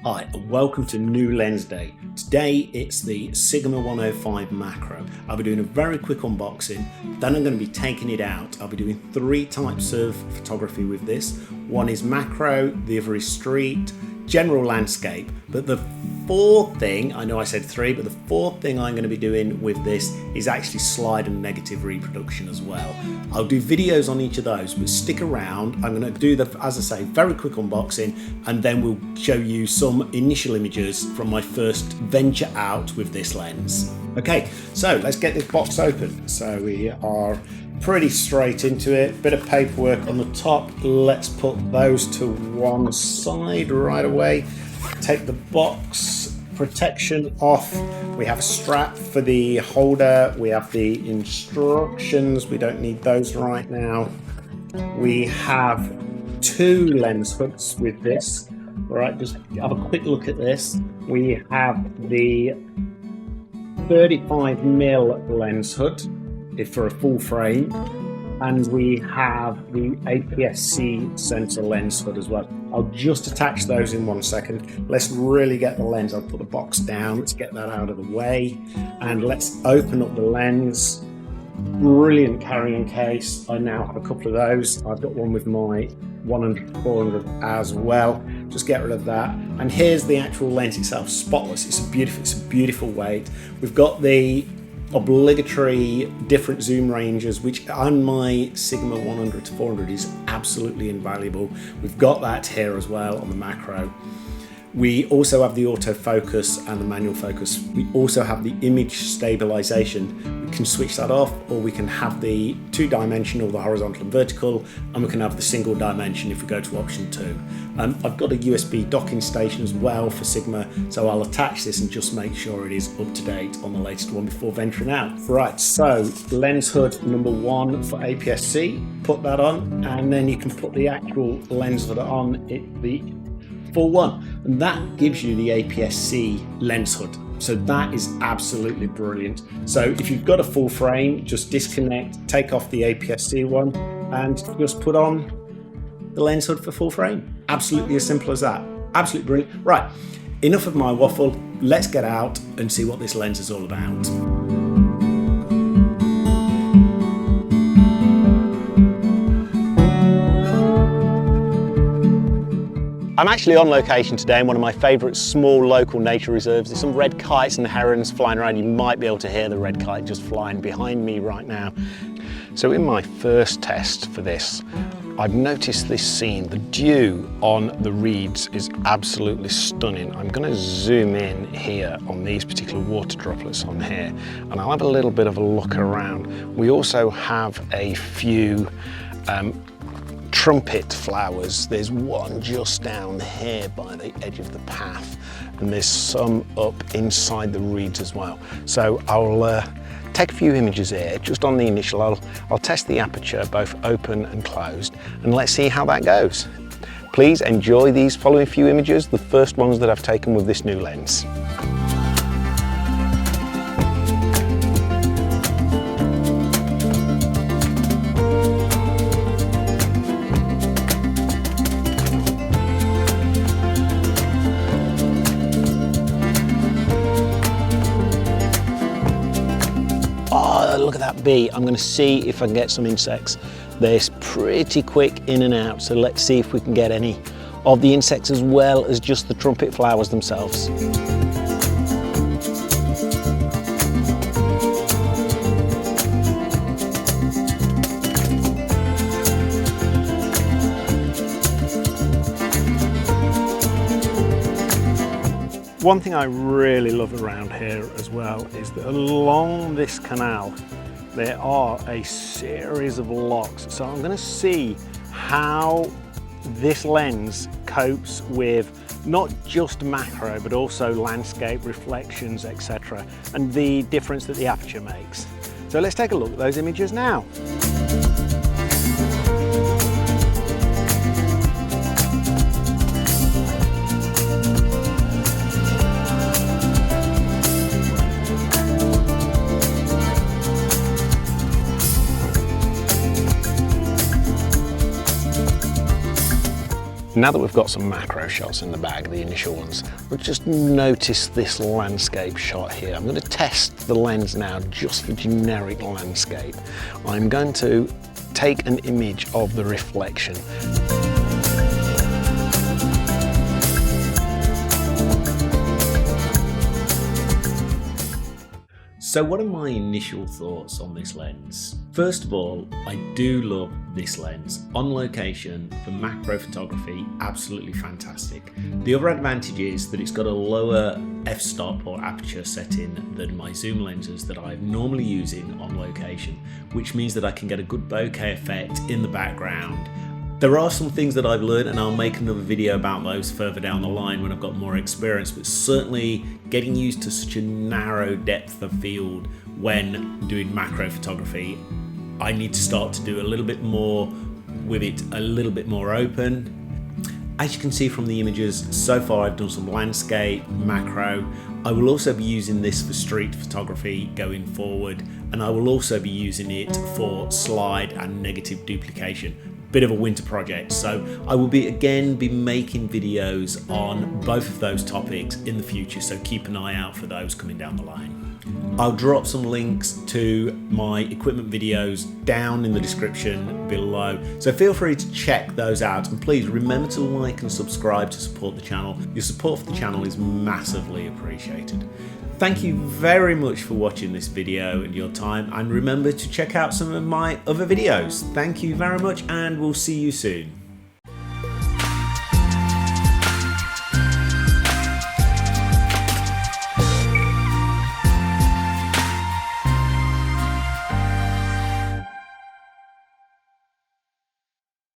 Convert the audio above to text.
Hi and welcome to New Lens Day. Today it's the Sigma 105 macro. I'll be doing a very quick unboxing, then I'm going to be taking it out. I'll be doing 3 types of photography with this. One is macro, the other is street, general landscape, but the fourth thing, I know I said 3, but the fourth thing I'm going to be doing with this is actually slide and negative reproduction as well. I'll do videos on each of those, but stick around. I'm going to do the, as I say, very quick unboxing, and then we'll show you some initial images from my first venture out with this lens. Okay, so let's get this box open. So we are pretty straight into it, bit of paperwork on the top. Let's put those to one side right away. Take the box protection off. We have a strap for the holder. We have the instructions. We don't need those right now. We have 2 lens hoods with this. All right, just have a quick look at this. We have the 35mm lens hood for a full frame, and we have the APS-C sensor lens hood as well. I'll just attach those in 1 second. Let's really get the lens. I'll put the box down. Let's get that out of the way, and let's open up the lens. Brilliant carrying case. I now have a couple of those. I've got one with my 100-400 as well. Just get rid of that. And here's the actual lens itself, spotless. It's a beautiful weight. We've got the obligatory different zoom ranges, which on my Sigma 100-400 is absolutely invaluable. We've got that here as well on the macro. We also have the autofocus and the manual focus. We also have the image stabilization. We can switch that off, or we can have the 2-dimensional, the horizontal and vertical, and we can have the single dimension if we go to option 2. I've got a USB docking station as well for Sigma, so I'll attach this and just make sure it is up to date on the latest one before venturing out. Right, so lens hood number 1 for APS-C, put that on, and then you can put the actual lens hood on it, the full one, and that gives you the APS-C lens hood. So that is absolutely brilliant. So if you've got a full frame, just disconnect, take off the APS-C one, and just put on the lens hood for full frame. Absolutely as simple as that. Absolutely brilliant. Right, enough of my waffle. Let's get out and see what this lens is all about. I'm actually on location today in one of my favourite small local nature reserves. There's some red kites and herons flying around. You might be able to hear the red kite just flying behind me right now. So in my first test for this, I've noticed this scene. The dew on the reeds is absolutely stunning. I'm going to zoom in here on these particular water droplets on here, and I'll have a little bit of a look around. We also have a few trumpet flowers. There's one just down here by the edge of the path, and there's some up inside the reeds as well. So I'll take a few images here just on the initial. I'll test the aperture both open and closed, and let's see how that goes. Please enjoy these following few images, the first ones that I've taken with this new lens. Look at that bee. I'm going to see if I can get some insects. They're pretty quick in and out, so let's see if we can get any of the insects as well as just the trumpet flowers themselves. One thing I really love around here as well is that along this canal there are a series of locks. So I'm going to see how this lens copes with not just macro but also landscape, reflections, etc., and the difference that the aperture makes. So let's take a look at those images now. Now that we've got some macro shots in the bag, the initial ones, we'll just notice this landscape shot here. I'm going to test the lens now just for generic landscape. I'm going to take an image of the reflection. So what are my initial thoughts on this lens? First of all, I do love this lens. On location, for macro photography, absolutely fantastic. The other advantage is that it's got a lower f-stop or aperture setting than my zoom lenses that I'm normally using on location, which means that I can get a good bokeh effect in the background. There are some things that I've learned, and I'll make another video about those further down the line when I've got more experience, but certainly getting used to such a narrow depth of field when doing macro photography, I need to start to do a little bit more with it, a little bit more open. As you can see from the images, so far I've done some landscape, macro. I will also be using this for street photography going forward, and I will also be using it for slide and negative duplication. Bit of a winter project, so I will be making videos on both of those topics in the future, so keep an eye out for those coming down the line. I'll drop some links to my equipment videos down in the description below, so feel free to check those out, and please remember to like and subscribe to support the channel. Your support for the channel is massively appreciated. Thank you very much for watching this video and your time, and remember to check out some of my other videos. Thank you very much, and we'll see you soon.